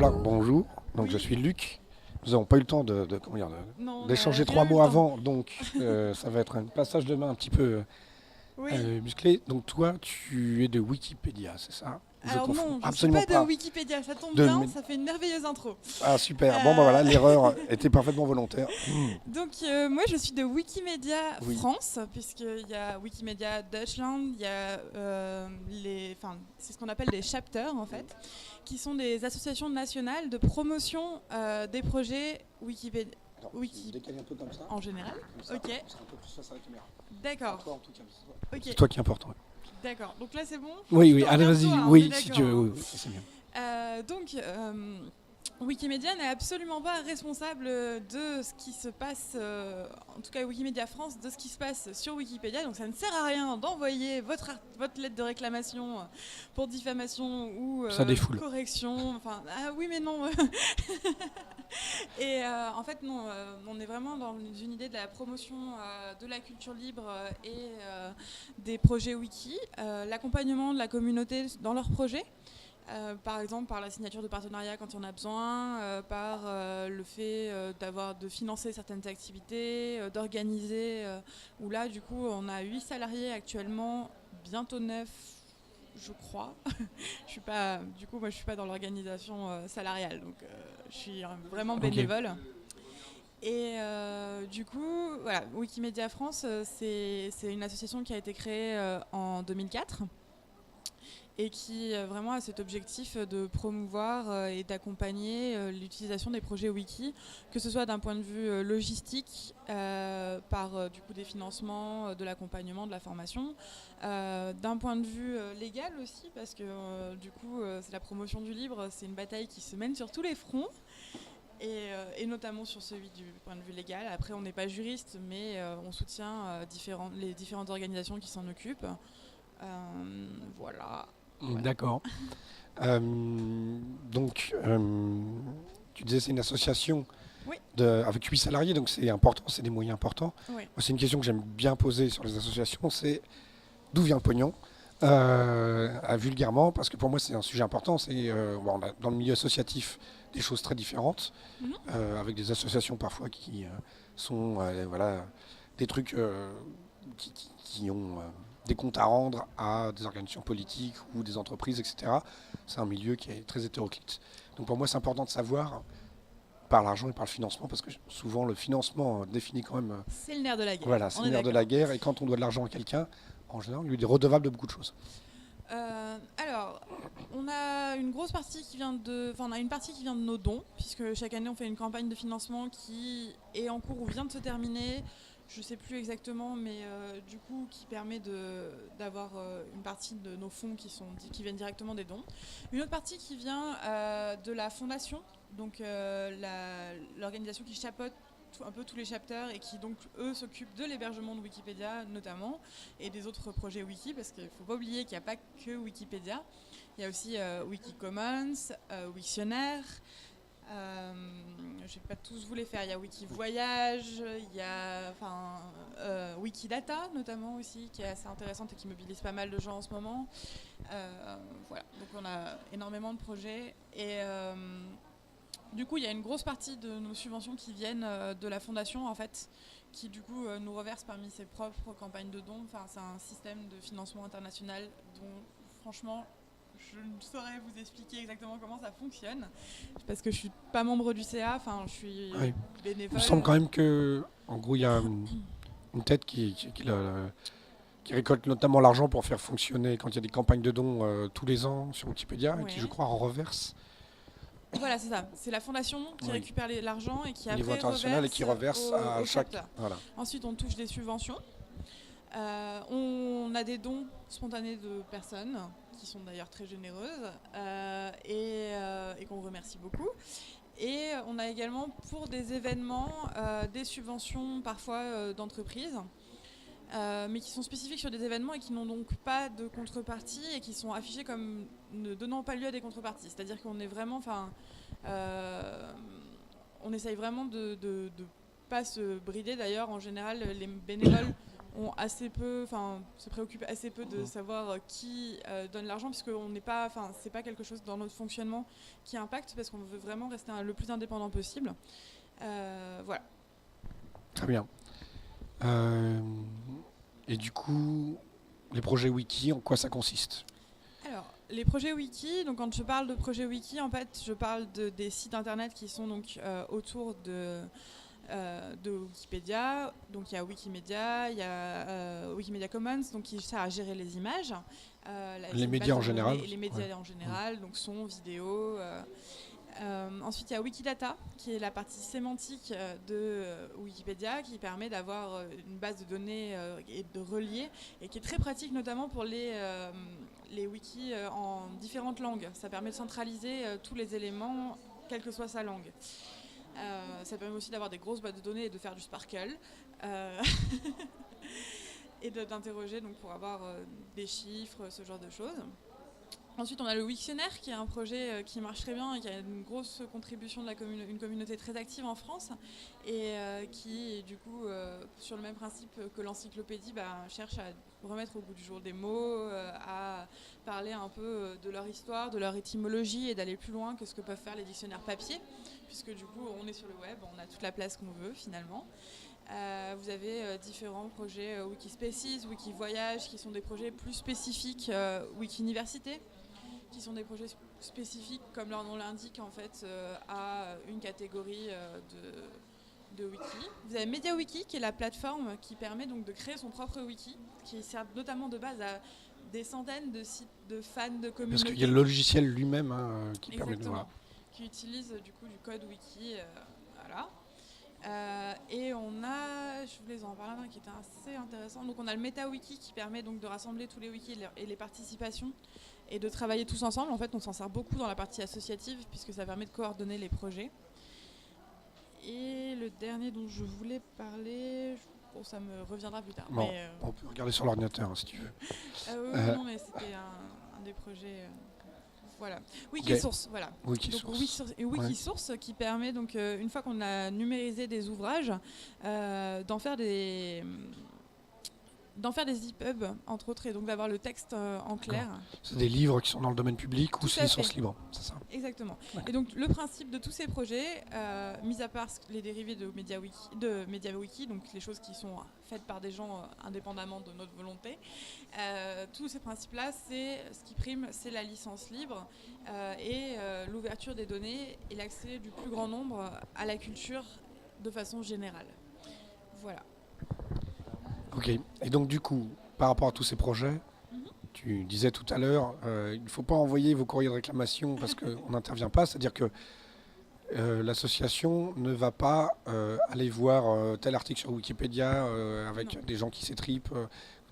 Alors, bonjour, donc je Oui. suis Luc. Nous n'avons pas eu le temps Non, on a d'échanger rien trois eu le mots temps. avant, donc ça va être un passage de main un petit peu Oui. musclé. Donc toi, tu es de Wikipédia, c'est ça? Ou je Alors confonds? non, je suis Absolument pas de pas. Wikipédia, ça tombe De... bien, mé- ça fait une merveilleuse intro. Ah super, bon bah Euh, voilà, l'erreur était parfaitement volontaire. Donc moi je suis de Wikimedia Oui, France, puisqu'il y a Wikimedia Deutschland, il y a c'est ce qu'on appelle des chapters en fait, qui sont des associations nationales de promotion des projets Wikipédia. attends, Wiki décaler un peu comme ça. en général. Comme ça, Ok, on sera un peu plus face à la caméra. À d'accord. toi en tout cas, c'est Ok, toi qui est important. d'accord. Donc là c'est bon. Oui, Je oui, te allez regarde vas-y, toi, hein, on est oui, si tu d'accord, veux, hein. oui, oui, c'est bien. Wikimedia n'est absolument pas responsable de ce qui se passe, en tout cas Wikimedia France, de ce qui se passe sur Wikipédia. Donc ça ne sert à rien d'envoyer votre lettre de réclamation pour diffamation ou Ça défoule. correction. Enfin, ah oui mais non. Et en fait non, on est vraiment dans une idée de la promotion de la culture libre et des projets wiki, l'accompagnement de la communauté dans leurs projets. Par exemple par la signature de partenariats quand il y en a besoin, par le fait de financer certaines activités, d'organiser, où là du coup on a 8 salariés actuellement, bientôt 9 je crois. Moi je suis pas dans l'organisation salariale, donc je suis vraiment Ok. bénévole. Et du coup, voilà, Wikimedia France, c'est une association qui a été créée en 2004 et qui vraiment a cet objectif de promouvoir et d'accompagner l'utilisation des projets wiki, que ce soit d'un point de vue logistique, par du coup des financements, de l'accompagnement, de la formation, d'un point de vue légal aussi, parce que du coup c'est la promotion du libre, c'est une bataille qui se mène sur tous les fronts. Et notamment sur celui du point de vue légal. Après, on n'est pas juriste, mais on soutient les différentes organisations qui s'en occupent. Voilà. Voilà. D'accord. Donc, tu disais c'est une association Oui, avec 8 salariés, donc c'est important, c'est des moyens importants. oui. Moi, c'est une question que j'aime bien poser sur les associations, c'est d'où vient le pognon vulgairement, parce que pour moi c'est un sujet important. Bon, on a dans le milieu associatif des choses très différentes, Mhm. avec des associations parfois qui sont voilà, des trucs qui ont des comptes à rendre à des organisations politiques ou des entreprises, etc. C'est un milieu qui est très hétéroclite. Donc pour moi c'est important de savoir par l'argent et par le financement, parce que souvent le financement définit quand même, C'est le nerf de la guerre, voilà, c'est on le est nerf de la d'accord. guerre, et quand on doit de l'argent à quelqu'un, en général, on lui est redevable de beaucoup de choses. Alors, on a une grosse partie qui vient on a une partie qui vient de nos dons, puisque chaque année on fait une campagne de financement qui est en cours ou vient de se terminer. Je ne sais plus exactement, mais du coup qui permet d'avoir une partie de nos fonds qui viennent directement des dons. Une autre partie qui vient de la fondation, donc l'organisation qui chapeaute un peu tous les chapters et qui donc eux s'occupent de l'hébergement de Wikipédia notamment et des autres projets wiki, parce qu'il ne faut pas oublier qu'il n'y a pas que Wikipédia, il y a aussi Wikicommons, Wiktionnaire, je ne vais pas tous vous les faire, il y a Wikivoyage, il y a Wikidata notamment aussi, qui est assez intéressante et qui mobilise pas mal de gens en ce moment. Voilà, donc on a énormément de projets et du coup, il y a une grosse partie de nos subventions qui viennent de la fondation, en fait, qui du coup nous reverse parmi ses propres campagnes de dons. Enfin, c'est un système de financement international dont, franchement, je ne saurais vous expliquer exactement comment ça fonctionne, parce que je suis pas membre du CA. Enfin, je suis Oui. Il me bénévole. semble quand même que, en gros, il y a une tête qui récolte notamment l'argent pour faire fonctionner quand il y a des campagnes de dons tous les ans sur Wikipédia, et qui, je Ouais. crois, en reverse Voilà, c'est ça. C'est la fondation qui oui, récupère l'argent et qui au niveau après international, et reverse qui reverse à au chaque. chapter. Voilà. Ensuite, on touche des subventions. On a des dons spontanés de personnes qui sont d'ailleurs très généreuses et qu'on remercie beaucoup. Et on a également pour des événements des subventions parfois d'entreprises, mais qui sont spécifiques sur des événements et qui n'ont donc pas de contrepartie et qui sont affichés comme ne donnant pas lieu à des contreparties. C'est-à-dire qu'on est vraiment, euh, on essaye vraiment de pas se brider. D'ailleurs, en général, les bénévoles ont assez peu, se préoccupent assez peu de savoir qui donne l'argent, puisqu'on n'est pas, c'est pas quelque chose dans notre fonctionnement qui impacte, parce qu'on veut vraiment rester le plus indépendant possible. Voilà. Très bien. Et du coup, les projets wiki, en quoi ça consiste ? Alors, les projets wiki, donc quand je parle de projets wiki, en fait, je parle des sites internet qui sont donc autour de Wikipédia. Donc il y a Wikimedia, il y a Wikimedia Commons, donc qui sert à gérer les images. Les médias en général. Les médias en général, donc son, vidéo. Ensuite, il y a Wikidata, qui est la partie sémantique de Wikipédia, qui permet d'avoir une base de données et de relier, et qui est très pratique notamment pour les wikis en différentes langues. Ça permet de centraliser tous les éléments, quelle que soit sa langue. Ça permet aussi d'avoir des grosses bases de données et de faire du Sparkle. Et d'interroger donc, pour avoir des chiffres, ce genre de choses. Ensuite, on a le Wiktionnaire, qui est un projet qui marche très bien et qui a une grosse contribution de une communauté très active en France, et qui, du coup, sur le même principe que l'encyclopédie, cherche à remettre au goût du jour des mots, à parler un peu de leur histoire, de leur étymologie, et d'aller plus loin que ce que peuvent faire les dictionnaires papier, puisque du coup, on est sur le web, on a toute la place qu'on veut, finalement. Vous avez différents projets Wikispaces, Wikivoyage, qui sont des projets plus spécifiques, Wikiniversité, qui sont des projets spécifiques, comme leur nom l'indique, en fait, à une catégorie de wiki. Vous avez MediaWiki, qui est la plateforme qui permet donc de créer son propre wiki, qui sert notamment de base à des centaines de sites de fans de communautés. Parce qu'il y a le logiciel lui-même qui permet de voir. Qui utilise du coup du code wiki, voilà. Et on a, je voulais en parler d'un qui était assez intéressant. Donc on a le MetaWiki qui permet donc de rassembler tous les wikis et les participations et de travailler tous ensemble. En fait, on s'en sert beaucoup dans la partie associative puisque ça permet de coordonner les projets. Et le dernier dont je voulais parler, bon, ça me reviendra plus tard. Bon, mais, on peut regarder sur l'ordinateur si tu veux. Oui, non, mais c'était un des projets. Voilà. Wikisource, okay. Voilà. Wikisource. Donc Wikisource qui permet donc une fois qu'on a numérisé des ouvrages, d'en faire des EPUB entre autres, et donc d'avoir le texte en clair. C'est des livres qui sont dans le domaine public ou c'est licence libre, c'est ça ? Exactement. Et donc le principe de tous ces projets, mis à part les dérivés de MediaWiki, donc les choses qui sont faites par des gens indépendamment de notre volonté, tous ces principes-là, ce qui prime, c'est la licence libre et l'ouverture des données et l'accès du plus grand nombre à la culture de façon générale. Voilà. Ok, et donc du coup, par rapport à tous ces projets, tu disais tout à l'heure, il ne faut pas envoyer vos courriers de réclamation parce qu'on n'intervient pas, c'est-à-dire que l'association ne va pas aller voir tel article sur Wikipédia avec des gens qui s'étripent,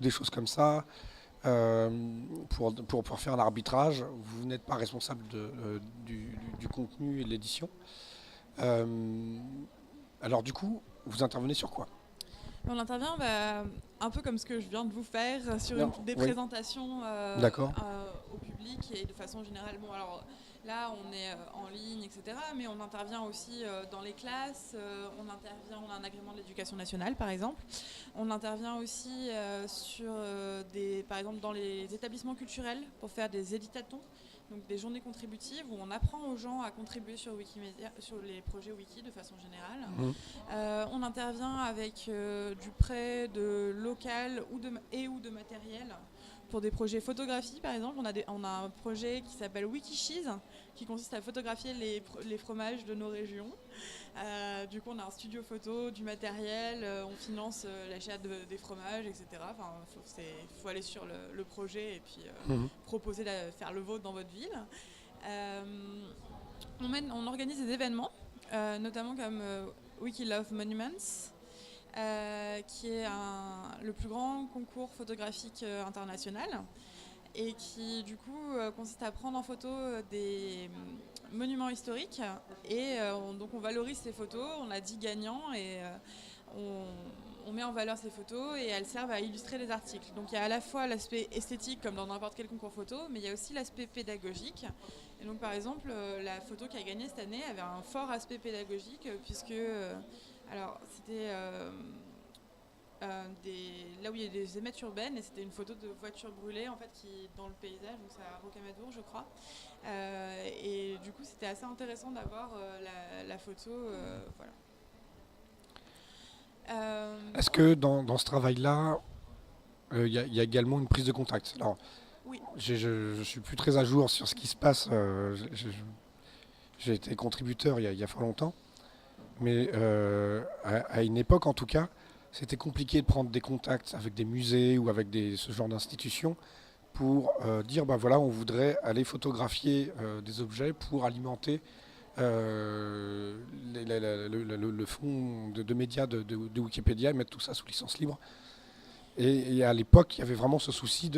des choses comme ça, pour faire un arbitrage. Vous n'êtes pas responsable du contenu et de l'édition. Alors du coup, vous intervenez sur quoi ? On intervient un peu comme ce que je viens de vous faire sur des présentations au public et de façon générale. Bon, alors là, on est en ligne, etc. Mais on intervient aussi dans les classes. On a un agrément de l'éducation nationale, par exemple. On intervient aussi par exemple, dans les établissements culturels pour faire des éditatons. Donc des journées contributives où on apprend aux gens à contribuer sur Wikimedia, sur les projets wiki de façon générale. On intervient avec du prêt de local ou de matériel pour des projets photographie, par exemple. On a un projet qui s'appelle Wikicheese, qui consiste à photographier les fromages de nos régions. Du coup, on a un studio photo, du matériel, on finance l'achat des fromages, etc. Enfin, faut aller sur le projet et puis proposer de faire le vôtre dans votre ville. On organise des événements, notamment comme Wiki Love Monuments, qui est le plus grand concours photographique international et qui du coup consiste à prendre en photo des monuments historiques et donc on valorise ces photos. On a 10 gagnants et on met en valeur ces photos et elles servent à illustrer les articles. Donc il y a à la fois l'aspect esthétique comme dans n'importe quel concours photo, mais il y a aussi l'aspect pédagogique. Et donc par exemple la photo qui a gagné cette année avait un fort aspect pédagogique puisque alors c'était là où il y a des émettes urbaines, et c'était une photo de voitures brûlées en fait dans le paysage, donc c'est à Rocamadour je crois. Et du coup c'était assez intéressant d'avoir la photo. Voilà. Est-ce que dans ce travail-là, y a également une prise de contact? Alors, Oui. je suis plus très à jour sur ce qui se passe. J'ai été contributeur il y a fort longtemps, mais à une époque en tout cas, c'était compliqué de prendre des contacts avec des musées ou avec ce genre d'institutions pour dire bah voilà, on voudrait aller photographier des objets pour alimenter le fonds de médias de Wikipédia et mettre tout ça sous licence libre. Et à l'époque, il y avait vraiment ce souci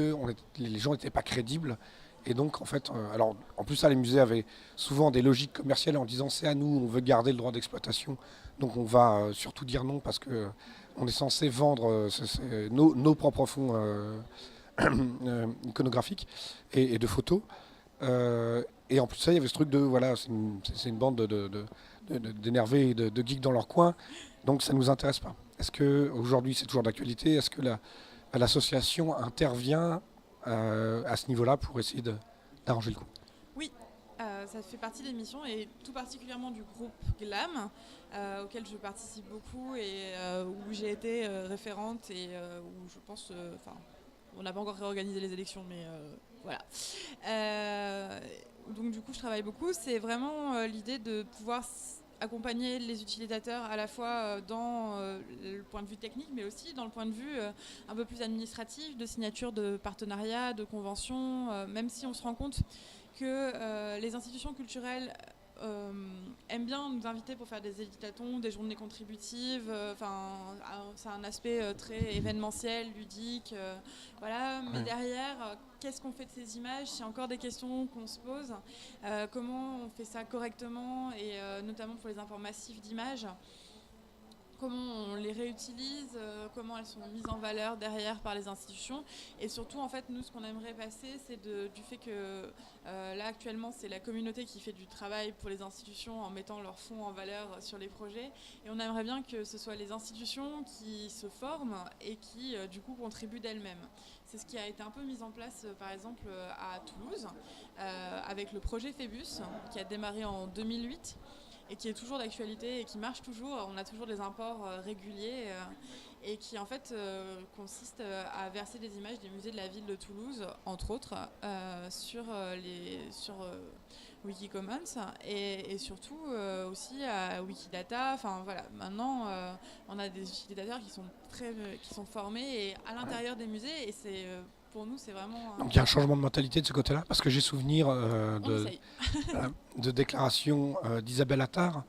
les gens n'étaient pas crédibles. Et donc, en fait, alors, en plus, ça, les musées avaient souvent des logiques commerciales en disant c'est à nous, on veut garder le droit d'exploitation. Donc, on va surtout dire non parce que on est censé vendre nos propres fonds iconographiques et de photos. Et en plus, ça, il y avait ce truc de voilà, c'est une bande d'énervés et de geeks dans leur coin. Donc, ça ne nous intéresse pas. Est-ce qu'aujourd'hui, c'est toujours d'actualité? Est-ce que l'association intervient à ce niveau-là pour essayer d'arranger le coup? Oui, ça fait partie des missions et tout particulièrement du groupe GLAM auquel je participe beaucoup et où j'ai été référente et où je pense, on n'a pas encore réorganisé les élections, mais voilà. Donc du coup, je travaille beaucoup. C'est vraiment l'idée de pouvoir accompagner les utilisateurs à la fois dans le point de vue technique, mais aussi dans le point de vue un peu plus administratif, de signature de partenariats, de conventions, même si on se rend compte que les institutions culturelles aiment bien nous inviter pour faire des éditatons, des journées contributives. C'est un aspect très événementiel, ludique. Voilà. Mais derrière, qu'est-ce qu'on fait de ces images? C'est encore des questions qu'on se pose. Comment on fait ça correctement et notamment pour les imports massifs d'images? Comment on les réutilise, comment elles sont mises en valeur derrière par les institutions. Et surtout, en fait, nous, ce qu'on aimerait passer, c'est du fait que là, actuellement, c'est la communauté qui fait du travail pour les institutions en mettant leurs fonds en valeur sur les projets. Et on aimerait bien que ce soit les institutions qui se forment et qui, du coup, contribuent d'elles-mêmes. C'est ce qui a été un peu mis en place, par exemple, à Toulouse, avec le projet Phébus, qui a démarré en 2008. Et qui est toujours d'actualité et qui marche toujours. On a toujours des imports réguliers et qui en fait consiste à verser des images des musées de la ville de Toulouse, entre autres, sur Wikicommons et surtout aussi à Wikidata. Enfin voilà, maintenant on a des utilisateurs qui sont formés et à l'intérieur des musées et c'est pour nous, c'est vraiment... Donc il y a un changement de mentalité de ce côté-là, parce que j'ai souvenir de déclarations d'Isabelle Attard.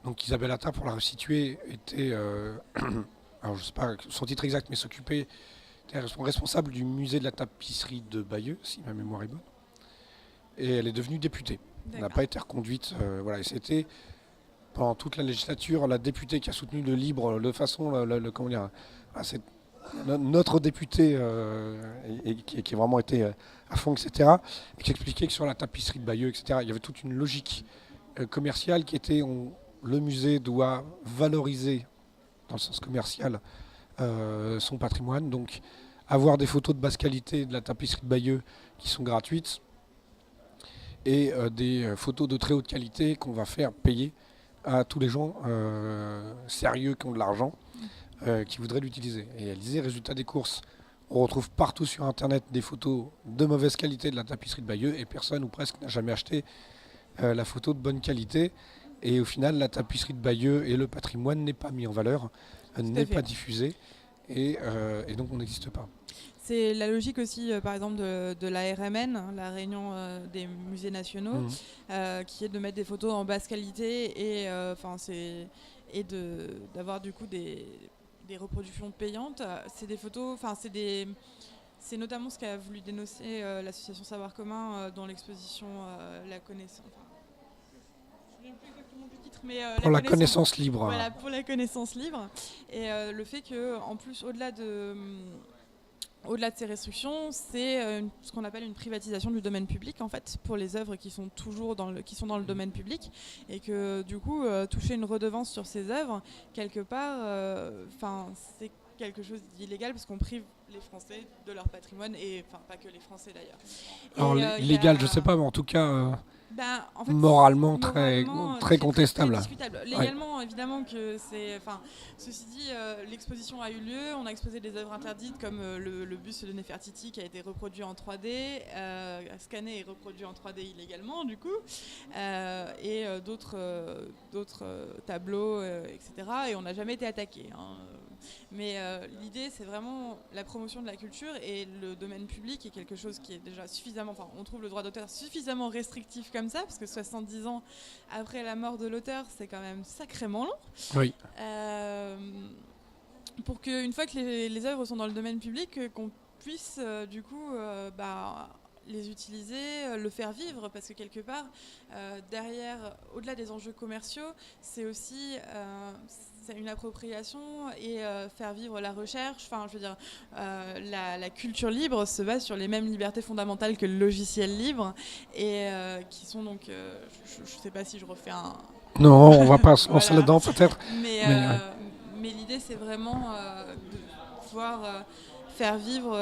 Donc Isabelle Attard, pour la resituer, était, alors je ne sais pas son titre exact, mais était responsable du musée de la tapisserie de Bayeux, si ma mémoire est bonne. Et elle est devenue députée. Elle n'a pas été reconduite. Voilà, et c'était pendant toute la législature la députée qui a soutenu le libre de façon, comment dire, notre député qui a vraiment été à fond, etc., et qui expliquait que sur la tapisserie de Bayeux, etc., il y avait toute une logique commerciale qui était le musée doit valoriser, dans le sens commercial, son patrimoine. Donc avoir des photos de basse qualité de la tapisserie de Bayeux qui sont gratuites et des photos de très haute qualité qu'on va faire payer à tous les gens sérieux qui ont de l'argent. Qui voudraient l'utiliser. Et elle disait, résultat des courses, on retrouve partout sur Internet des photos de mauvaise qualité de la tapisserie de Bayeux et personne ou presque n'a jamais acheté la photo de bonne qualité. Et au final, la tapisserie de Bayeux et le patrimoine n'est pas mis en valeur, n'est pas diffusé et donc on n'existe pas. C'est la logique aussi, par exemple, de la RMN, la Réunion des musées nationaux, qui est de mettre des photos en basse qualité et d'avoir du coup des reproductions payantes. C'est des photos, c'est notamment ce qu'a voulu dénoncer l'association Savoir Commun dans l'exposition La Connaissance. Je ne sais plus exactement du titre, mais pour la connaissance libre. Voilà, pour la connaissance libre. Et le fait que, en plus, au-delà de ces restrictions, c'est ce qu'on appelle une privatisation du domaine public en fait pour les œuvres qui sont toujours dans le domaine public et que du coup toucher une redevance sur ces œuvres quelque part, c'est quelque chose d'illégal parce qu'on prive les Français de leur patrimoine et enfin pas que les Français d'ailleurs. Alors légal, je sais pas, mais en tout cas En fait, moralement très très contestable. discutable. Légalement, évidemment que c'est. Enfin, ceci dit, l'exposition a eu lieu. On a exposé des œuvres interdites comme le buste de Néfertiti qui a été reproduit en 3D, scanné et reproduit en 3D illégalement du coup, et d'autres tableaux, etc. Et on n'a jamais été attaqué. Mais l'idée, c'est vraiment la promotion de la culture et le domaine public est quelque chose qui est déjà suffisamment... Enfin, on trouve le droit d'auteur suffisamment restrictif comme ça, parce que 70 ans après la mort de l'auteur, c'est quand même sacrément long. Oui. Pour qu'une fois que les œuvres sont dans le domaine public, qu'on puisse du coup... les utiliser, le faire vivre, parce que quelque part, derrière, au-delà des enjeux commerciaux, c'est aussi c'est une appropriation et faire vivre la recherche. Enfin, je veux dire, la culture libre se base sur les mêmes libertés fondamentales que le logiciel libre, et qui sont donc, je ne sais pas si je refais un... Non, on va pas se lancer là-dedans peut-être. Mais l'idée, c'est vraiment de pouvoir... faire vivre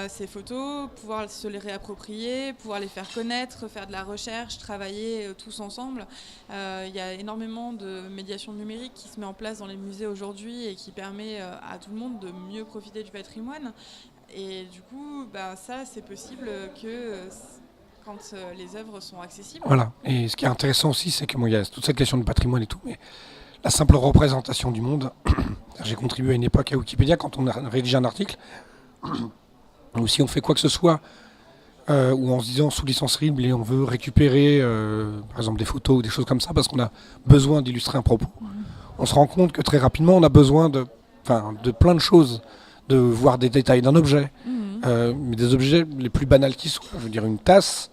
ces photos, pouvoir se les réapproprier, pouvoir les faire connaître, faire de la recherche, travailler tous ensemble. Il y a énormément de médiation numérique qui se met en place dans les musées aujourd'hui et qui permet à tout le monde de mieux profiter du patrimoine. Et du coup, ça, c'est possible que quand les œuvres sont accessibles. Voilà. Et ce qui est intéressant aussi, c'est que il y a toute cette question de patrimoine et tout, mais la simple représentation du monde. J'ai contribué à une époque à Wikipédia quand on a rédigé un article. Ou si on fait quoi que ce soit, ou en se disant sous licence libre et on veut récupérer par exemple des photos ou des choses comme ça parce qu'on a besoin d'illustrer un propos, on se rend compte que très rapidement on a besoin de plein de choses, de voir des détails d'un objet, mais des objets les plus banals qui soient. Je veux dire, une tasse,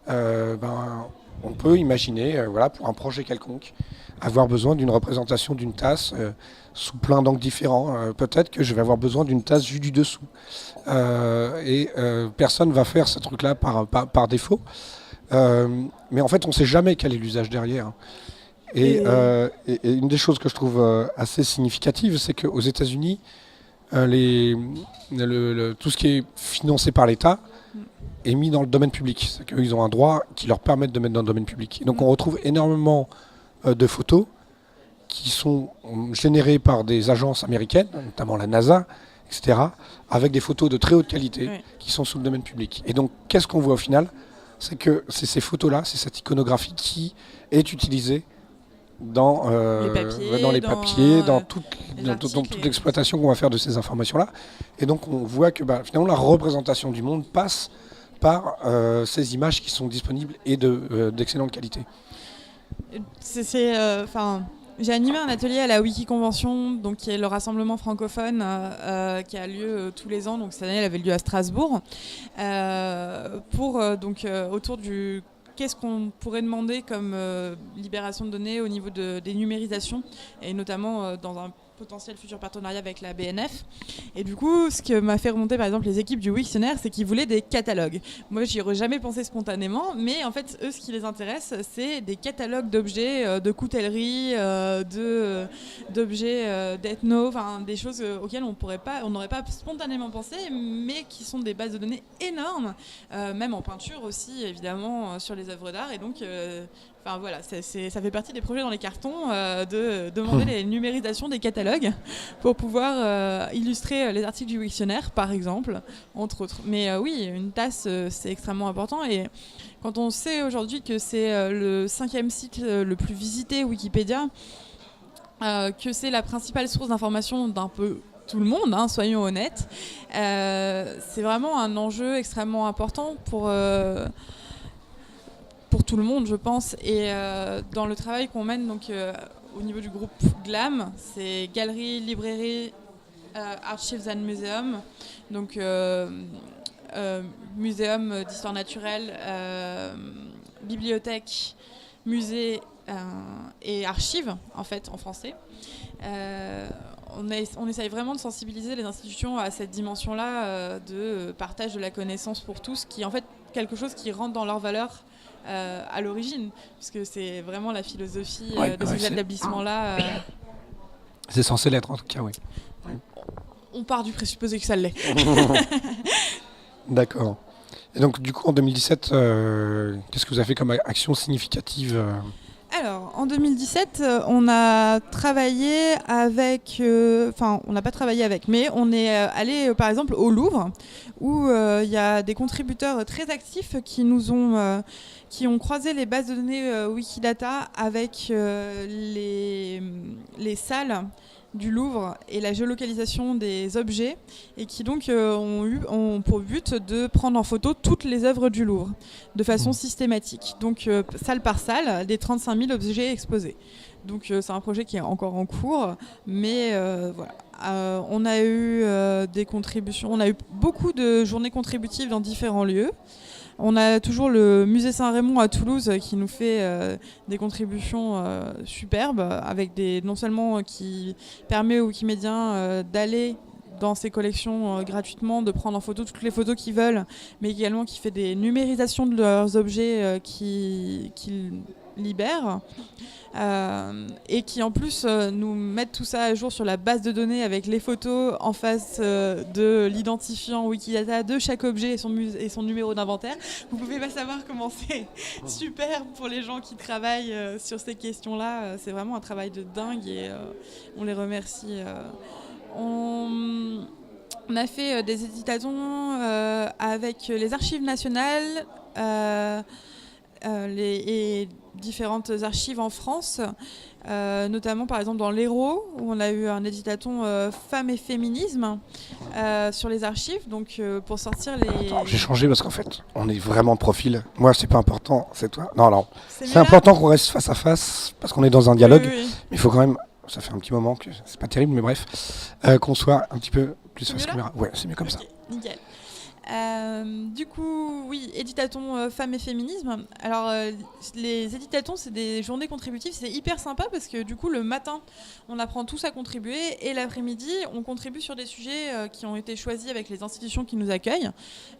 on peut imaginer, pour un projet quelconque, avoir besoin d'une représentation d'une tasse sous plein d'angles différents. Peut-être que je vais avoir besoin d'une tasse vue du dessous. Personne ne va faire ce truc-là par défaut. Mais en fait, on ne sait jamais quel est l'usage derrière. Et une des choses que je trouve assez significative, c'est qu'aux États-Unis, tout ce qui est financé par l'État est mis dans le domaine public. C'est qu'ils ont un droit qui leur permet de mettre dans le domaine public. Et donc on retrouve énormément de photos qui sont générées par des agences américaines, notamment la NASA, etc., avec des photos de très haute qualité qui sont sous le domaine public. Et donc, qu'est-ce qu'on voit au final ? C'est que c'est ces photos-là, c'est cette iconographie qui est utilisée dans les papiers, dans toute l'exploitation qu'on va faire de ces informations-là. Et donc, on voit que finalement, la représentation du monde passe par ces images qui sont disponibles et d'excellente qualité. J'ai animé un atelier à la Wikiconvention, donc qui est le rassemblement francophone qui a lieu tous les ans. Donc cette année, elle avait lieu à Strasbourg, autour du qu'est-ce qu'on pourrait demander comme libération de données au niveau des numérisations, et notamment dans un potentiel futur partenariat avec la BNF. Et du coup, ce que m'a fait remonter par exemple les équipes du Wiktionnaire, c'est qu'ils voulaient des catalogues. Moi, j'y aurais jamais pensé spontanément, mais en fait, eux, ce qui les intéresse, c'est des catalogues d'objets, de coutellerie, d'objets d'ethno, des choses auxquelles on n'aurait pas spontanément pensé, mais qui sont des bases de données énormes, même en peinture aussi, évidemment, sur les œuvres d'art. Et donc, ça fait partie des projets dans les cartons de demander les numérisations des catalogues pour pouvoir illustrer les articles du Wiktionnaire, par exemple, entre autres. Mais oui, une tasse, c'est extrêmement important. Et quand on sait aujourd'hui que c'est le 5e site le plus visité Wikipédia, que c'est la principale source d'information d'un peu tout le monde, soyons honnêtes, c'est vraiment un enjeu extrêmement important pour tout le monde, je pense. Et dans le travail qu'on mène au niveau du groupe GLAM, c'est Galerie, Librairie, Archives and Museum, donc muséum d'histoire naturelle, bibliothèque, musée et archives, en fait, en français. On essaye vraiment de sensibiliser les institutions à cette dimension-là de partage de la connaissance pour tous, qui est en fait quelque chose qui rentre dans leurs valeurs à l'origine, puisque c'est vraiment la philosophie de ces établissements-là. C'est censé l'être en tout cas, oui. On part du présupposé que ça l'est. D'accord. Et donc, du coup, en 2017, qu'est-ce que vous avez fait comme action significative Alors, en 2017, on a travaillé avec... Enfin, on n'a pas travaillé avec, mais on est allé, par exemple, au Louvre, où il y a des contributeurs très actifs qui ont croisé les bases de données Wikidata avec les salles du Louvre et la géolocalisation des objets, et qui donc ont pour but de prendre en photo toutes les œuvres du Louvre de façon systématique, donc salle par salle, des 35 000 objets exposés. Donc c'est un projet qui est encore en cours, mais voilà. On a eu des contributions, on a eu beaucoup de journées contributives dans différents lieux. On a toujours le musée Saint-Raymond à Toulouse qui nous fait des contributions superbes, avec non seulement qui permet aux Wikimédiens d'aller dans ses collections gratuitement, de prendre en photo toutes les photos qu'ils veulent, mais également qui fait des numérisations de leurs objets qu'ils libèrent. Et qui en plus nous mettent tout ça à jour sur la base de données avec les photos en face de l'identifiant Wikidata de chaque objet et son numéro d'inventaire. Vous pouvez pas savoir comment c'est super pour les gens qui travaillent sur ces questions-là. C'est vraiment un travail de dingue, et on les remercie. On a fait des éditations avec les archives nationales et différentes archives en France, notamment par exemple dans l'Hérault, où on a eu un éditaton femmes et féminisme sur les archives, donc pour sortir les... Attends, j'ai changé parce qu'en fait, on est vraiment de profil. Moi, c'est pas important, c'est toi. Non, non. C'est là important qu'on reste face à face, parce qu'on est dans un dialogue, Oui, oui. mais il faut quand même, ça fait un petit moment que c'est pas terrible, mais bref, qu'on soit un petit peu plus face caméra. Ouais, c'est mieux comme ça. Nickel. Du coup, oui, éditaton femmes et féminisme. Alors, les éditatons, c'est des journées contributives, c'est hyper sympa parce que du coup, le matin, on apprend tous à contribuer, et l'après-midi, on contribue sur des sujets qui ont été choisis avec les institutions qui nous accueillent.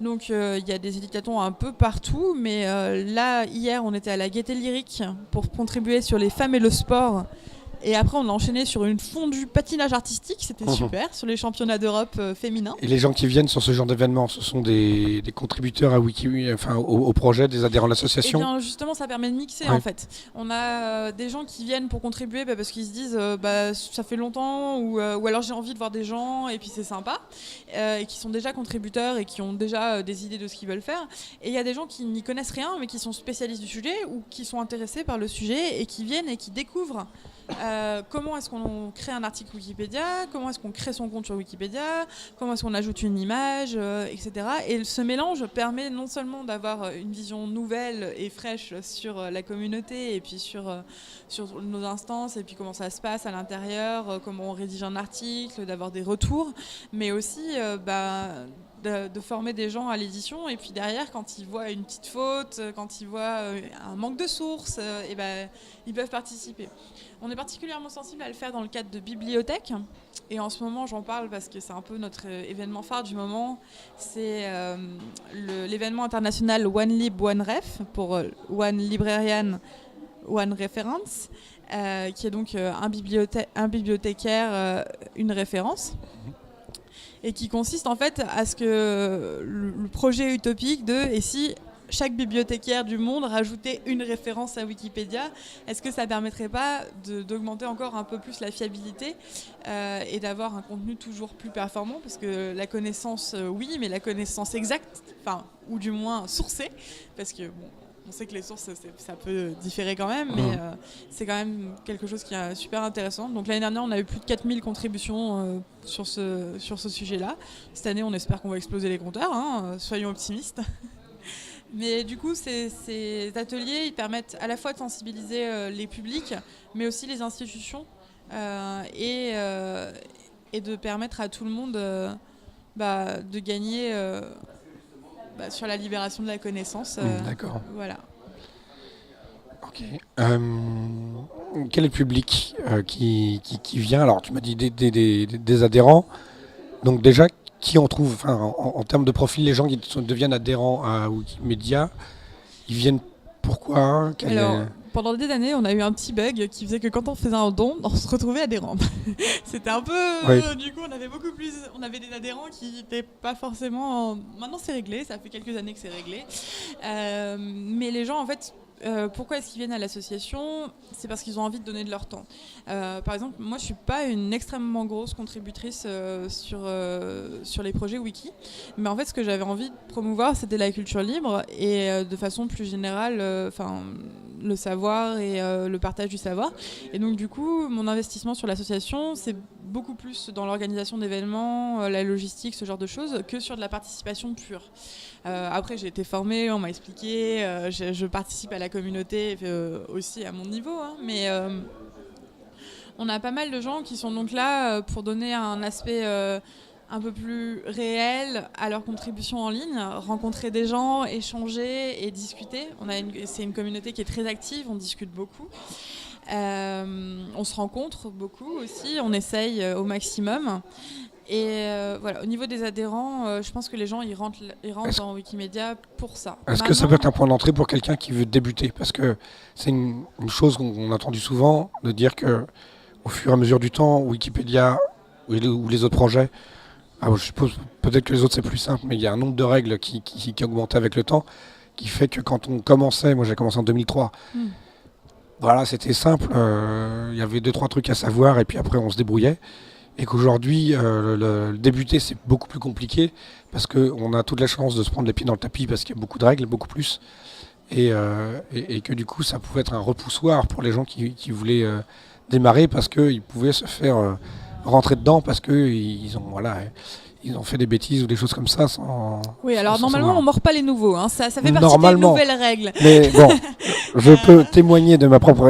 Donc, il y a des éditatons un peu partout, mais là, hier, on était à la Gaîté Lyrique pour contribuer sur les femmes et le sport. Et après, on a enchaîné sur une fondue patinage artistique, c'était super, sur les championnats d'Europe féminins. Et les gens qui viennent sur ce genre d'événement, ce sont des contributeurs à Wiki, enfin au projet, des adhérents de l'association? Eh bien, justement, ça permet de mixer, en fait. On a des gens qui viennent pour contribuer parce qu'ils se disent ça fait longtemps, ou alors j'ai envie de voir des gens, et puis c'est sympa, et qui sont déjà contributeurs et qui ont déjà des idées de ce qu'ils veulent faire. Et il y a des gens qui n'y connaissent rien, mais qui sont spécialistes du sujet ou qui sont intéressés par le sujet et qui viennent et qui découvrent comment est-ce qu'on crée un article Wikipédia, comment est-ce qu'on crée son compte sur Wikipédia, comment est-ce qu'on ajoute une image, etc. Et ce mélange permet non seulement d'avoir une vision nouvelle et fraîche sur la communauté, et puis sur nos instances, et puis comment ça se passe à l'intérieur, comment on rédige un article, d'avoir des retours, mais aussi de former des gens à l'édition, et puis derrière, quand ils voient une petite faute, quand ils voient un manque de sources, ils peuvent participer. On est particulièrement sensible à le faire dans le cadre de bibliothèques, et en ce moment j'en parle parce que c'est un peu notre événement phare du moment. C'est l'événement international One Lib One Ref, pour One Librarian One Reference, qui est donc un bibliothécaire, une référence, et qui consiste en fait à ce que le projet utopique de et si chaque bibliothécaire du monde rajoutait une référence à Wikipédia, est-ce que ça ne permettrait pas d'augmenter encore un peu plus la fiabilité et d'avoir un contenu toujours plus performant, parce que la connaissance, oui, mais la connaissance exacte, ou du moins sourcée, parce que on sait que les sources, ça peut différer quand même, mais c'est quand même quelque chose qui est super intéressant. Donc l'année dernière, on a eu plus de 4000 contributions sur ce sujet-là. Cette année, on espère qu'on va exploser les compteurs, soyons optimistes. Mais du coup, ces ateliers, ils permettent à la fois de sensibiliser les publics, mais aussi les institutions, et de permettre à tout le monde de gagner sur la libération de la connaissance. D'accord. Voilà. Ok. Quel est le public qui vient? Alors, tu m'as dit des adhérents. Donc déjà, qui on trouve, en termes de profil, les gens qui deviennent adhérents à Wikimedia, ils viennent pourquoi? pendant des années, on a eu un petit bug qui faisait que quand on faisait un don, on se retrouvait adhérent. C'était un peu... du coup, on avait des adhérents qui n'étaient pas forcément... Maintenant, c'est réglé, ça fait quelques années que c'est réglé. Mais les gens, en fait... pourquoi est-ce qu'ils viennent à l'association ? C'est parce qu'ils ont envie de donner de leur temps. Par exemple, moi je suis pas une extrêmement grosse contributrice sur les projets wiki, mais en fait ce que j'avais envie de promouvoir c'était la culture libre et de façon plus générale le savoir et le partage du savoir. Et donc du coup mon investissement sur l'association c'est beaucoup plus dans l'organisation d'événements, la logistique, ce genre de choses, que sur de la participation pure. Après j'ai été formée, on m'a expliqué, je participe à la communauté aussi à mon niveau, hein, mais on a pas mal de gens qui sont donc là pour donner un aspect un peu plus réel à leur contribution en ligne, rencontrer des gens, échanger et discuter. C'est une communauté qui est très active, on discute beaucoup. On se rencontre beaucoup aussi, on essaye au maximum. Et voilà, au niveau des adhérents, je pense que les gens ils rentrent dans Wikimedia pour ça. Est-ce que ça peut être un point d'entrée pour quelqu'un qui veut débuter ? Parce que c'est une chose qu'on a entendu souvent, de dire que au fur et à mesure du temps, Wikipédia ou les autre projets, je suppose peut-être que les autres c'est plus simple, mais il y a un nombre de règles qui augmentait avec le temps, qui fait que quand on commençait, moi j'ai commencé en 2003, voilà, c'était simple, il y avait 2-3 trucs à savoir et puis après on se débrouillait. Et qu'aujourd'hui, le débuter, c'est beaucoup plus compliqué parce qu'on a toute la chance de se prendre les pieds dans le tapis parce qu'il y a beaucoup de règles, beaucoup plus. Et que du coup, ça pouvait être un repoussoir pour les gens qui voulaient démarrer parce qu'ils pouvaient se faire rentrer dedans parce qu'ils ont fait des bêtises ou des choses comme ça. Oui, alors normalement, on ne mord pas les nouveaux. Hein. Ça fait partie des nouvelles règles. Mais bon, je peux témoigner de ma propre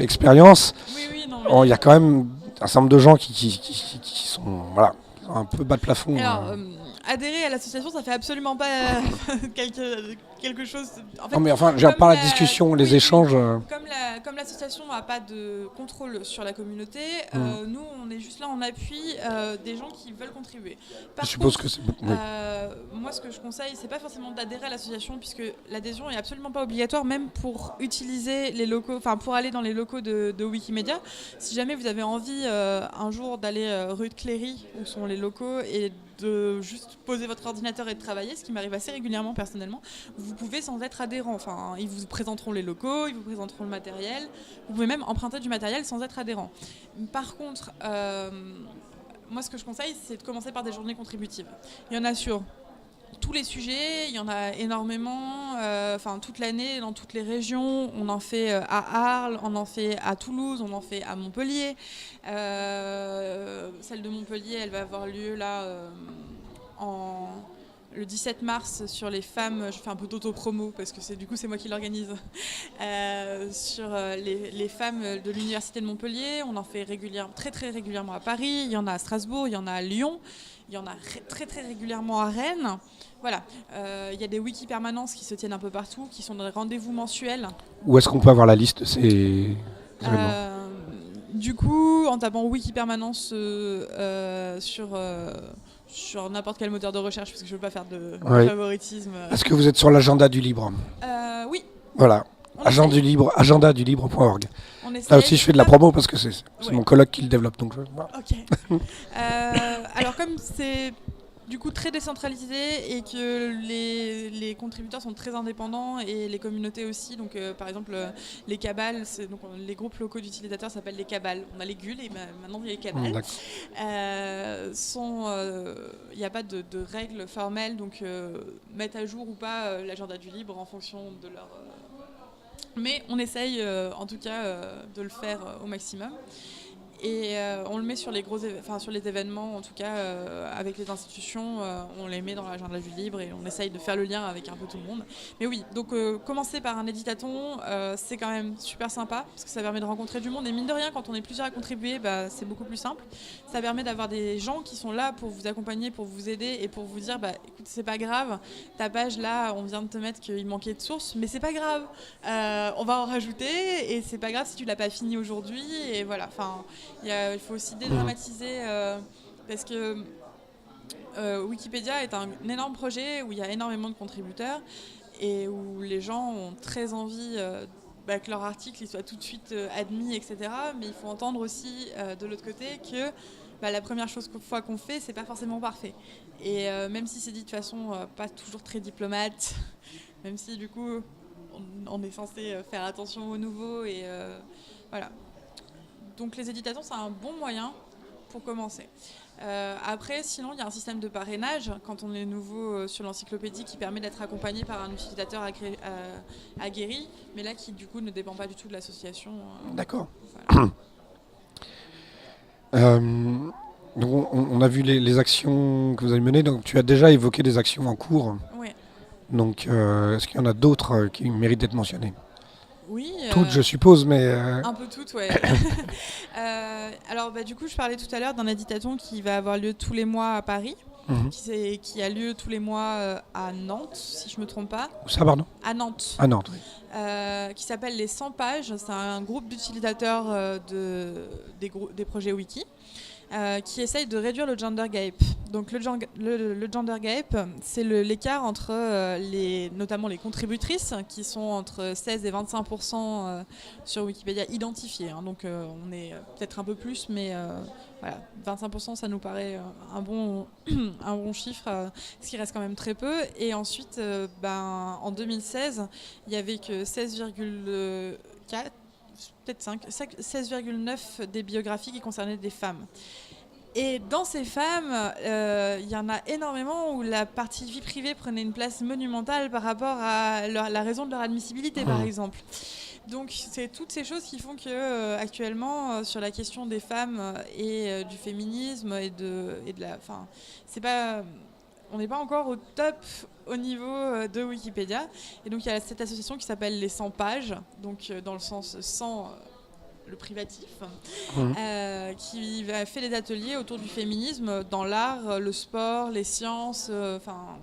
expérience. Oui, non. Il y a quand même un certain nombre de gens qui sont un peu bas de plafond. Alors, adhérer à l'association, ça fait absolument pas quelque chose... En fait, non mais enfin, j'ai pas la discussion, les échanges... Comme l'association n'a pas de contrôle sur la communauté, nous, on est juste là en appui des gens qui veulent contribuer. Je suppose que c'est... moi, ce que je conseille, c'est pas forcément d'adhérer à l'association, puisque l'adhésion est absolument pas obligatoire, même pour utiliser les locaux, enfin pour aller dans les locaux de Wikimedia. Si jamais vous avez envie un jour d'aller rue de Cléry, où sont les locaux, et de juste poser votre ordinateur et de travailler, ce qui m'arrive assez régulièrement personnellement, vous pouvez sans être adhérent. Enfin, ils vous présenteront les locaux, ils vous présenteront le matériel. Vous pouvez même emprunter du matériel sans être adhérent. Par contre, moi ce que je conseille, c'est de commencer par des journées contributives. Il y en a sur tous les sujets, il y en a énormément, toute l'année, dans toutes les régions. On en fait à Arles, on en fait à Toulouse, on en fait à Montpellier. Celle de Montpellier, elle va avoir lieu là le 17 mars sur les femmes. Je fais un peu d'auto-promo parce que c'est moi qui l'organise. Sur les femmes de l'université de Montpellier. On en fait très très régulièrement à Paris. Il y en a à Strasbourg, il y en a à Lyon. Il y en a très très régulièrement à Rennes. Voilà, il y a des wiki permanences qui se tiennent un peu partout, qui sont des rendez-vous mensuels. Où est-ce qu'on peut avoir la liste de ces événements ? Du coup, en tapant wiki permanence sur n'importe quel moteur de recherche, parce que je ne veux pas faire de favoritisme. Est-ce que vous êtes sur l'agenda du libre ? Oui. Voilà. agendadulibre.org. Là aussi, je fais de la promo parce que c'est mon coloc qui le développe. Donc Ok. Alors, comme c'est du coup très décentralisé et que les contributeurs sont très indépendants et les communautés aussi, donc par exemple les cabales, les groupes locaux d'utilisateurs s'appellent les cabales. On a les GUL et maintenant il y a les cabales. Il n'y a pas de règles formelles, donc mettre à jour ou pas l'agenda du libre en fonction de leur... Mais on essaye en tout cas de le faire au maximum. Et on le met sur les sur les événements, en tout cas avec les institutions, on les met dans l'agenda du libre et on essaye de faire le lien avec un peu tout le monde. Mais oui, donc commencer par un éditaton, c'est quand même super sympa parce que ça permet de rencontrer du monde. Et mine de rien, quand on est plusieurs à contribuer, c'est beaucoup plus simple. Ça permet d'avoir des gens qui sont là pour vous accompagner, pour vous aider et pour vous dire écoute, c'est pas grave, ta page là, on vient de te mettre qu'il manquait de sources, mais c'est pas grave, on va en rajouter et c'est pas grave si tu l'as pas fini aujourd'hui. Et voilà, enfin. Il faut aussi dédramatiser parce que Wikipédia est un énorme projet où il y a énormément de contributeurs et où les gens ont très envie que leur article il soit tout de suite admis, etc. Mais il faut entendre aussi de l'autre côté que la première fois qu'on fait, c'est pas forcément parfait. Et même si c'est dit de façon pas toujours très diplomate, même si du coup on est censé faire attention aux nouveaux et voilà. Donc les éditations, c'est un bon moyen pour commencer. Après, sinon, il y a un système de parrainage quand on est nouveau sur l'encyclopédie qui permet d'être accompagné par un utilisateur aguerri, mais là qui du coup ne dépend pas du tout de l'association. D'accord. Voilà. Donc on a vu les actions que vous avez menées. Donc tu as déjà évoqué des actions en cours. Oui. Donc est-ce qu'il y en a d'autres qui méritent d'être mentionnées ? Oui. Toutes, je suppose, mais... Un peu toutes, ouais. Alors, du coup, je parlais tout à l'heure d'un éditaton qui va avoir lieu tous les mois à Paris, qui a lieu tous les mois à Nantes, si je ne me trompe pas. Où ça, pardon ? À Nantes. À Nantes, oui. Qui s'appelle les 100 pages. C'est un groupe d'utilisateurs des projets wiki. Qui essaye de réduire le gender gap. Donc le gender gap, c'est l'écart entre notamment les contributrices, qui sont entre 16 et 25% sur Wikipédia identifiées. Hein. Donc on est peut-être un peu plus, mais voilà, 25%, ça nous paraît un bon chiffre, ce qui reste quand même très peu. Et ensuite, en 2016, il n'y avait que 16,4%. Peut-être 16,9 des biographies qui concernaient des femmes. Et dans ces femmes, il y en a énormément où la partie vie privée prenait une place monumentale par rapport à la raison de leur admissibilité, par exemple. Donc c'est toutes ces choses qui font que actuellement, sur la question des femmes et du féminisme et de la... c'est pas... On n'est pas encore au top au niveau de Wikipédia. Et donc il y a cette association qui s'appelle les 100 pages, donc dans le sens 100, le privatif, qui fait des ateliers autour du féminisme dans l'art, le sport, les sciences.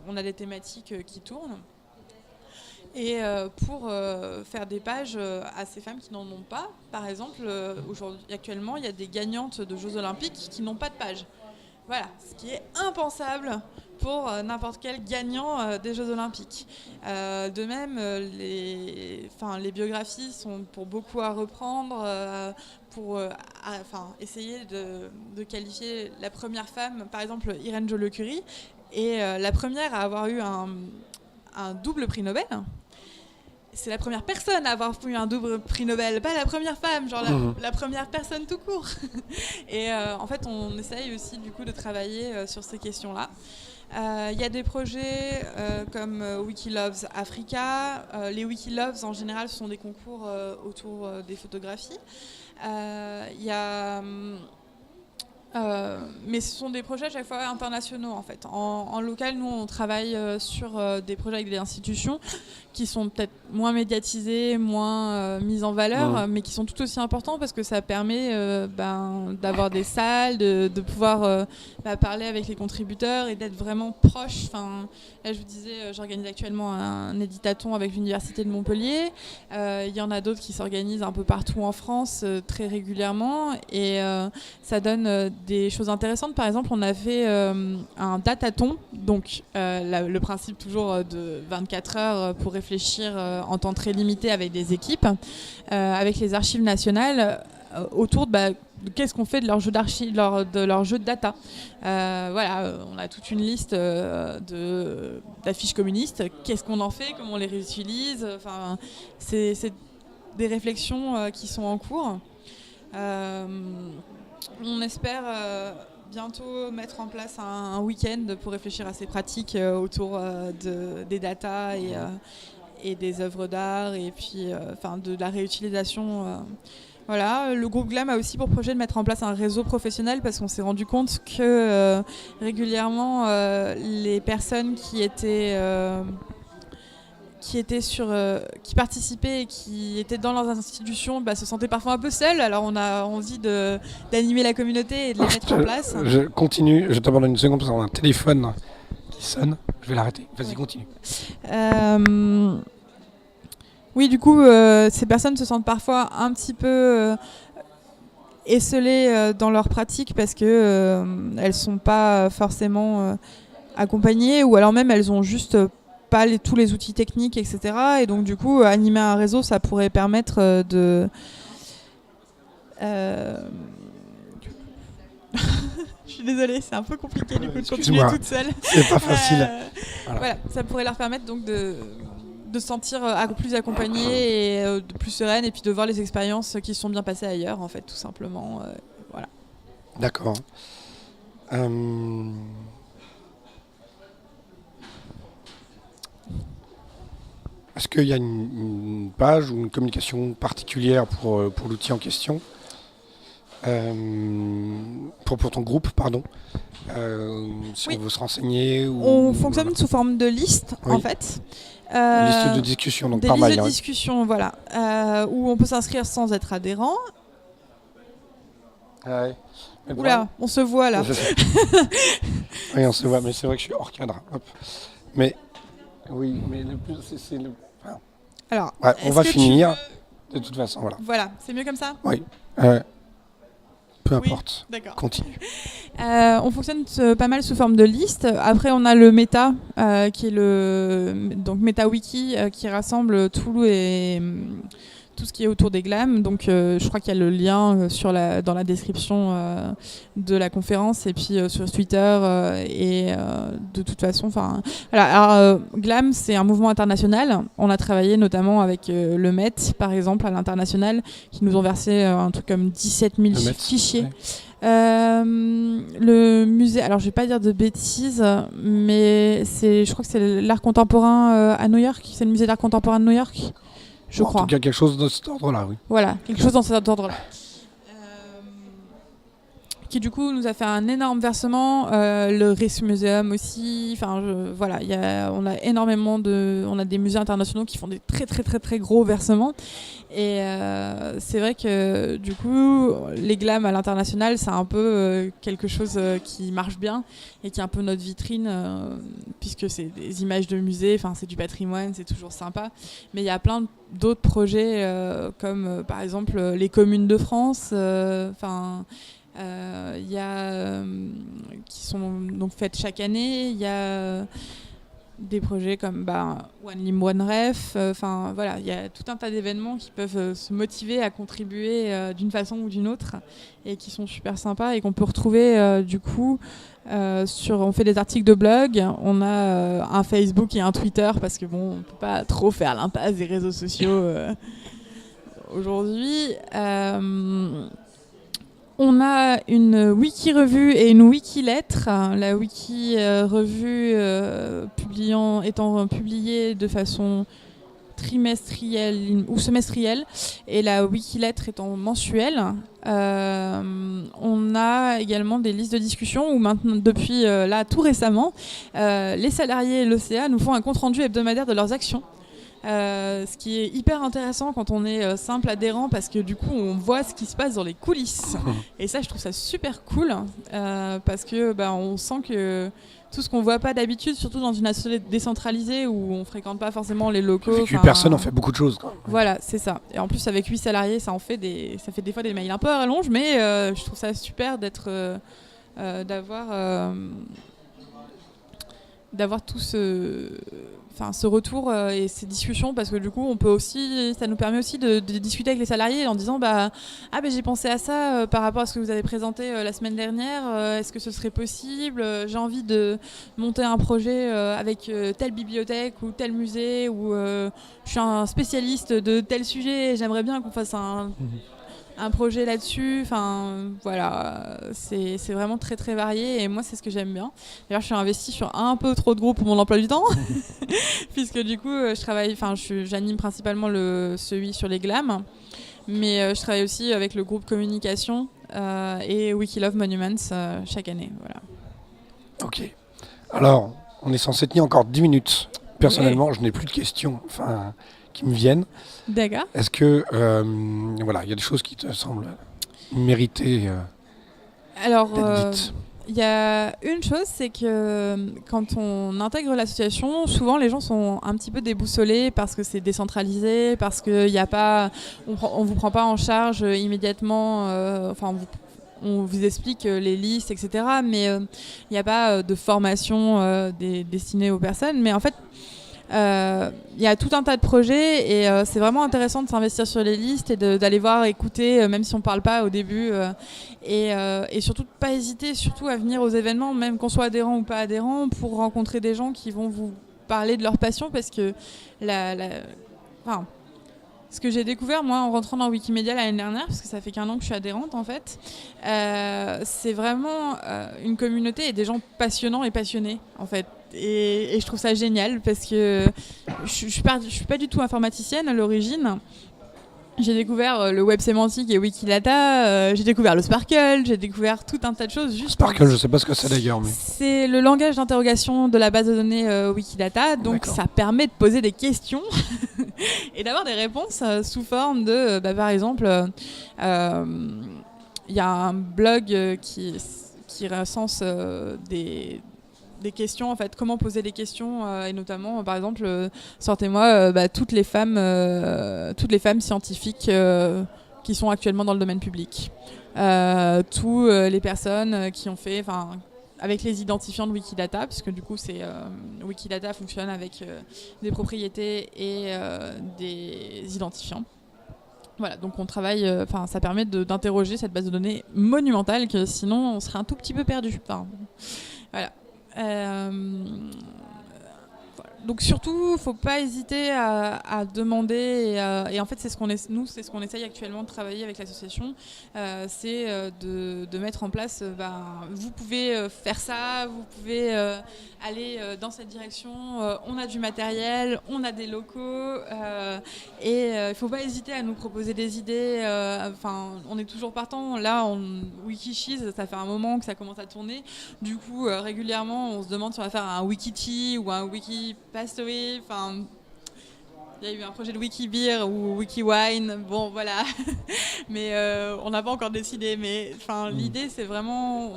On a des thématiques qui tournent. Et pour faire des pages à ces femmes qui n'en ont pas, par exemple, actuellement, il y a des gagnantes de Jeux Olympiques qui n'ont pas de page. Voilà, ce qui est impensable pour n'importe quel gagnant des Jeux Olympiques. De même, les biographies sont pour beaucoup à reprendre, pour essayer de qualifier la première femme, par exemple Irène Joliot-Curie, est la première à avoir eu un double prix Nobel. C'est la première personne à avoir eu un double prix Nobel, pas la première femme, genre la première personne tout court. Et en fait, on essaye aussi du coup de travailler sur ces questions-là. Il y a des projets comme Wikiloves Africa. Les Wikiloves, en général, ce sont des concours autour des photographies. Il y a... mais ce sont des projets à chaque fois internationaux en fait. En local, nous on travaille sur des projets avec des institutions qui sont peut-être moins médiatisés, moins mis en valeur, mais qui sont tout aussi importants parce que ça permet d'avoir des salles, de pouvoir parler avec les contributeurs et d'être vraiment proche. Là, je vous disais, j'organise actuellement un éditaton avec l'Université de Montpellier. Il y en a d'autres qui s'organisent un peu partout en France très régulièrement et ça donne des choses intéressantes. Par exemple, on a fait un dataton, donc le principe toujours de 24 heures pour réfléchir en temps très limité avec des équipes, avec les archives nationales, autour de qu'est-ce qu'on fait de leur jeu d'archives, de leur jeu de data. On a toute une liste d'affiches communistes. Qu'est-ce qu'on en fait, comment on les réutilise. C'est des réflexions qui sont en cours. On espère bientôt mettre en place un week-end pour réfléchir à ces pratiques autour des datas et des œuvres d'art et puis de la réutilisation. Voilà. Le groupe GLAM a aussi pour projet de mettre en place un réseau professionnel parce qu'on s'est rendu compte que régulièrement les personnes qui participaient et qui étaient dans leurs institutions se sentaient parfois un peu seules. Alors on a envie d'animer la communauté et de les mettre en place. Je continue, je t'abandonne une seconde parce qu'on a un téléphone qui sonne. Je vais l'arrêter. Vas-y, continue. Oui, du coup, ces personnes se sentent parfois un petit peu esselées dans leur pratique parce que elles sont pas forcément accompagnées ou alors même elles ont juste pas tous les outils techniques, etc. Et donc du coup, animer un réseau, ça pourrait permettre de... Je suis désolée, c'est un peu compliqué du coup de continuer toute seule. C'est pas facile. Voilà, ça pourrait leur permettre donc de se sentir plus accompagnée et plus sereine, et puis de voir les expériences qui se sont bien passées ailleurs, en fait, tout simplement. Voilà. D'accord. Est-ce qu'il y a une page ou une communication particulière pour l'outil en question, pour ton groupe, pardon, si on veut se renseigner On fonctionne sous forme de liste, en fait. Liste de discussion, donc par mail. Des listes de discussion, voilà, où on peut s'inscrire sans être adhérent. Ouais. Oula, on se voit là. Oui, on se voit, mais c'est vrai que je suis hors cadre. Hop. Mais oui, mais le plus, c'est le. Enfin, alors, on va finir de toute façon, voilà. Voilà, c'est mieux comme ça. Oui. Peu importe. D'accord. Continue. On fonctionne pas mal sous forme de liste. Après, on a le Meta, qui est le MetaWiki, qui rassemble tout ce qui est autour des glams. Donc, je crois qu'il y a le lien dans la description de la conférence, et puis sur Twitter. Et de toute façon, voilà. Glam, c'est un mouvement international. On a travaillé notamment avec le Met, par exemple, à l'international, qui nous ont versé un truc comme 17 000 fichiers. Ouais. Le musée, alors je vais pas dire de bêtises, mais je crois que c'est l'art contemporain à New York. C'est le musée d'art contemporain de New York. Je crois. En tout cas, quelque chose dans cet ordre-là, oui. Voilà, quelque chose dans cet ordre-là. Qui du coup nous a fait un énorme versement, le Rijksmuseum aussi. Voilà, on a énormément on a des musées internationaux qui font des très très très très gros versements. Et c'est vrai que du coup, les glams à l'international, c'est un peu quelque chose qui marche bien et qui est un peu notre vitrine, puisque c'est des images de musée, c'est du patrimoine, c'est toujours sympa. Mais il y a plein d'autres projets, comme par exemple les communes de France, qui sont donc faites chaque année. Il y a des projets comme One Lim One Ref. Voilà, il y a tout un tas d'événements qui peuvent se motiver à contribuer d'une façon ou d'une autre, et qui sont super sympas et qu'on peut retrouver du coup on fait des articles de blog, on a un Facebook et un Twitter, parce que on peut pas trop faire l'impasse des réseaux sociaux aujourd'hui. On a une wiki-revue et une wiki-lettre. La wiki-revue étant publiée de façon trimestrielle ou semestrielle, et la wiki-lettre étant mensuelle. On a également des listes de discussion où maintenant, depuis tout récemment, les salariés et l'OCA nous font un compte-rendu hebdomadaire de leurs actions. Ce qui est hyper intéressant quand on est simple adhérent, parce que du coup on voit ce qui se passe dans les coulisses, et ça je trouve ça super cool, parce que on sent que tout ce qu'on voit pas d'habitude, surtout dans une association décentralisée où on fréquente pas forcément les locaux. 8 personnes, on fait beaucoup de choses, quoi. Voilà, c'est ça. Et en plus avec 8 salariés, ça fait des fois des mails un peu à rallonge, mais je trouve ça super d'avoir tout ce retour et ces discussions, parce que du coup ça nous permet aussi de discuter avec les salariés en disant j'ai pensé à ça par rapport à ce que vous avez présenté la semaine dernière, est-ce que ce serait possible, j'ai envie de monter un projet avec telle bibliothèque ou tel musée, ou je suis un spécialiste de tel sujet et j'aimerais bien qu'on fasse un projet là-dessus. Voilà, c'est vraiment très très varié, et moi c'est ce que j'aime bien. D'ailleurs, je suis investie sur un peu trop de groupes pour mon emploi du temps, puisque du coup j'anime principalement celui sur les glams, mais je travaille aussi avec le groupe communication et Wikilove Monuments chaque année. Voilà. Ok. Alors, on est censé tenir encore 10 minutes. Personnellement, je n'ai plus de questions qui me viennent. D'accord. Est-ce que il y a des choses qui te semblent mériter d'être dites? Il y a une chose, c'est que quand on intègre l'association, souvent les gens sont un petit peu déboussolés parce que c'est décentralisé, parce qu'on vous prend pas en charge immédiatement. On vous explique les listes, etc. Mais il n'y a pas de formation destinée aux personnes. Mais en fait, Il y a tout un tas de projets et c'est vraiment intéressant de s'investir sur les listes et d'aller voir, écouter, même si on ne parle pas au début. Et surtout de ne pas hésiter surtout à venir aux événements, même qu'on soit adhérent ou pas adhérent, pour rencontrer des gens qui vont vous parler de leur passion parce que enfin, ce que j'ai découvert moi en rentrant dans Wikimedia l'année dernière, parce que ça fait qu'un an que je suis adhérente en fait, c'est vraiment une communauté et des gens passionnants et passionnés en fait. Et je trouve ça génial parce que je suis pas du tout informaticienne à l'origine. J'ai découvert le web sémantique et Wikidata, j'ai découvert le Sparkle, j'ai découvert tout un tas de choses. Sparkle, je sais pas ce que c'est d'ailleurs. Mais... C'est le langage d'interrogation de la base de données Wikidata, donc ça permet de poser des questions et d'avoir des réponses sous forme de, par exemple, il y a un blog qui recense des questions, en fait, comment poser des questions et notamment par exemple sortez-moi toutes les femmes scientifiques qui sont actuellement dans le domaine public, tous les personnes qui ont fait avec les identifiants de Wikidata, puisque du coup Wikidata fonctionne avec des propriétés et des identifiants. Voilà, donc on travaille, ça permet d'interroger cette base de données monumentale que sinon on serait un tout petit peu perdu. Voilà. Donc surtout, faut pas hésiter à demander et en fait c'est ce qu'on essaye actuellement de travailler avec l'association, c'est de mettre en place. Vous pouvez faire ça, vous pouvez aller dans cette direction. On a du matériel, on a des locaux et il faut pas hésiter à nous proposer des idées. On est toujours partant. Là, Wikishiz, ça fait un moment que ça commence à tourner. Du coup, régulièrement, on se demande si on va faire un Wikitea ou un Wiki Pastory, il y a eu un projet de Wikibeer ou Wikiwine, bon voilà, mais on n'a pas encore décidé, mais l'idée c'est vraiment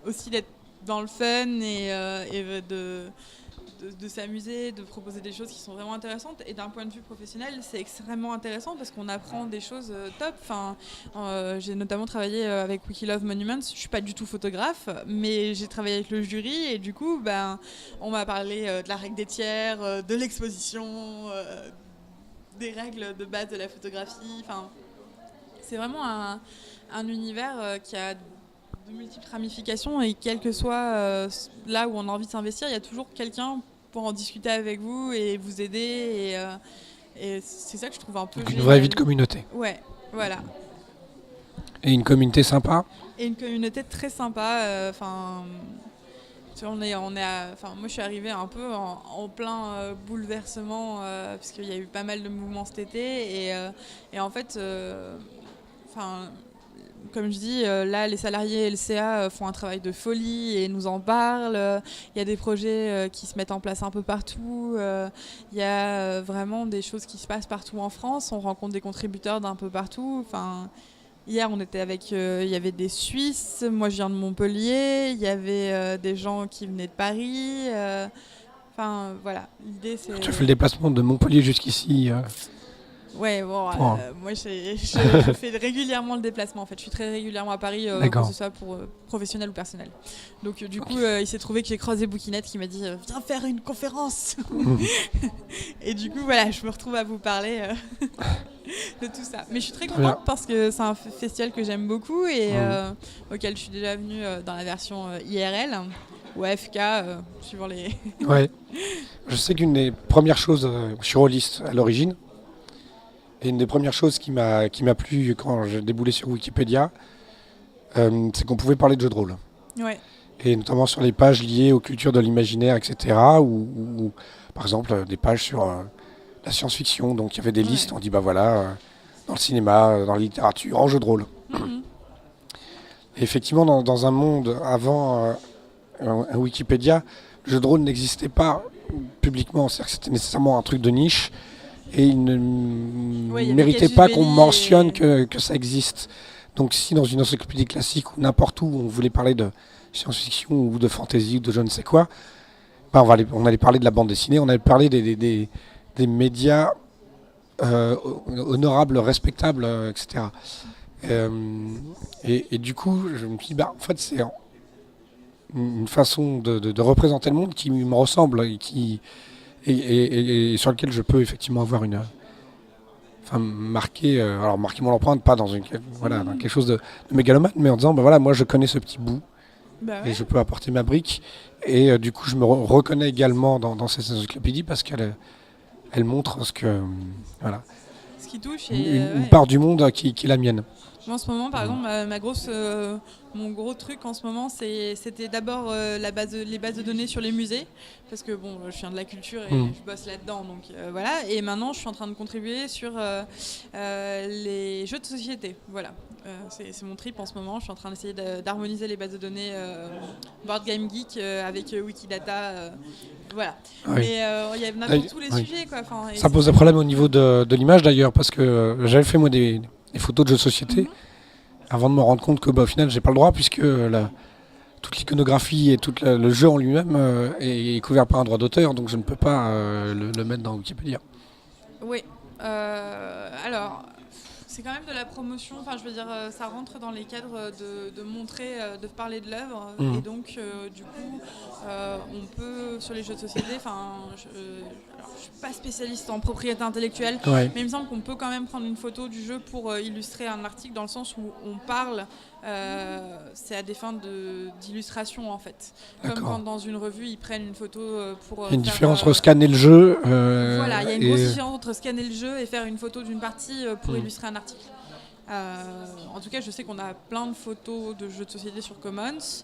aussi d'être dans le fun et de s'amuser, de proposer des choses qui sont vraiment intéressantes. Et d'un point de vue professionnel, c'est extrêmement intéressant parce qu'on apprend des choses top. J'ai notamment travaillé avec Wikilove Monuments. Je suis pas du tout photographe, mais j'ai travaillé avec le jury et du coup, on m'a parlé de la règle des tiers, de l'exposition, des règles de base de la photographie. C'est vraiment un univers qui a de multiples ramifications et quel que soit là où on a envie de s'investir, il y a toujours quelqu'un pour en discuter avec vous et vous aider et c'est ça que je trouve un peu génial. Une vraie vie de communauté. Ouais, voilà. Et une communauté sympa. Et une communauté très sympa. Moi je suis arrivée un peu en plein bouleversement parce qu'il y a eu pas mal de mouvements cet été et en fait comme je dis, là, les salariés LCA font un travail de folie et nous en parlent. Il y a des projets qui se mettent en place un peu partout. Il y a vraiment des choses qui se passent partout en France. On rencontre des contributeurs d'un peu partout. Hier, on était il y avait des Suisses. Moi, je viens de Montpellier. Il y avait des gens qui venaient de Paris. Voilà. L'idée, c'est... Tu fais le déplacement de Montpellier jusqu'ici Ouais, moi je fais régulièrement le déplacement en fait. Je suis très régulièrement à Paris, que ce soit pour professionnel ou personnel. Donc du coup, il s'est trouvé que j'ai croisé Bouquinette qui m'a dit viens faire une conférence. Et du coup, voilà, je me retrouve à vous parler de tout ça. Mais je suis très contente parce que c'est un festival que j'aime beaucoup et auquel je suis déjà venue dans la version IRL ou AFK, suivant les... Ouais. Je sais qu'une des premières choses, je suis rôliste à l'origine. Et une des premières choses qui m'a plu quand j'ai déboulé sur Wikipédia, c'est qu'on pouvait parler de jeux de rôle. Ouais. Et notamment sur les pages liées aux cultures de l'imaginaire, etc. Ou par exemple des pages sur la science-fiction. Donc il y avait des listes, on dit dans le cinéma, dans la littérature, en jeu de rôle. Mm-hmm. Et effectivement, dans un monde avant un Wikipédia, le jeu de rôle n'existait pas publiquement. C'est-à-dire que c'était nécessairement un truc de niche. Et il ne méritait pas qu'on mentionne que ça existe. Donc si dans une encyclopédie classique ou n'importe où on voulait parler de science-fiction ou de fantasy ou de je ne sais quoi, on allait parler de la bande dessinée, on allait parler des médias honorables, respectables, etc. Et du coup, je me suis dit, en fait, c'est une façon de représenter le monde qui me ressemble et et sur lequel je peux effectivement avoir enfin, marquer mon empreinte, pas dans dans quelque chose de mégalomane, mais en disant, voilà, moi je connais ce petit bout Bah et ouais. je peux apporter ma brique. Et du coup, je me reconnais également dans ces encyclopédies parce qu'elle montre voilà, Ce qui touche une ouais. part du monde qui est la mienne. Moi, en ce moment, par exemple, mon gros truc en ce moment, c'était d'abord les bases de données sur les musées, parce que bon, je viens de la culture et Mm. je bosse là-dedans, donc voilà. Et maintenant, je suis en train de contribuer sur les jeux de société. Voilà, c'est mon trip en ce moment. Je suis en train d'essayer d'harmoniser les bases de données Board Game Geek avec Wikidata. Voilà. Oui. Mais il y a n'importe tous les Oui. sujets, quoi. Enfin, Ça pose des problèmes au niveau de l'image d'ailleurs, parce que j'avais fait moi des photos de jeux de société avant de me rendre compte que au final j'ai pas le droit, puisque toute l'iconographie et tout le jeu en lui-même est couvert par un droit d'auteur, donc je ne peux pas le mettre dans Wikipédia. Oui. Alors, c'est quand même de la promotion. Enfin, je veux dire, ça rentre dans les cadres de montrer, de parler de l'œuvre. Mhm. Et donc, du coup, on peut, sur les jeux de société, enfin, alors, je suis pas spécialiste en propriété intellectuelle, Ouais. mais il me semble qu'on peut quand même prendre une photo du jeu pour illustrer un article, dans le sens où on parle. C'est à des fins d'illustration, en fait. Comme D'accord. quand dans une revue, ils prennent une photo pour Il y a une faire, différence entre scanner le jeu voilà, il y a une et grosse différence entre scanner le jeu et faire une photo d'une partie pour illustrer un article. En tout cas, je sais qu'on a plein de photos de jeux de société sur Commons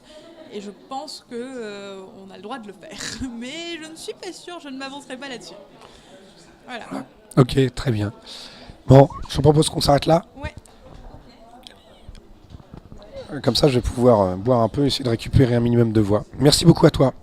et je pense qu'on a le droit de le faire. Mais je ne suis pas sûre, je ne m'avancerai pas là-dessus. Voilà. Ok, très bien. Bon, je propose qu'on s'arrête là. Ouais. Comme ça, je vais pouvoir boire un peu, essayer de récupérer un minimum de voix. Merci beaucoup à toi.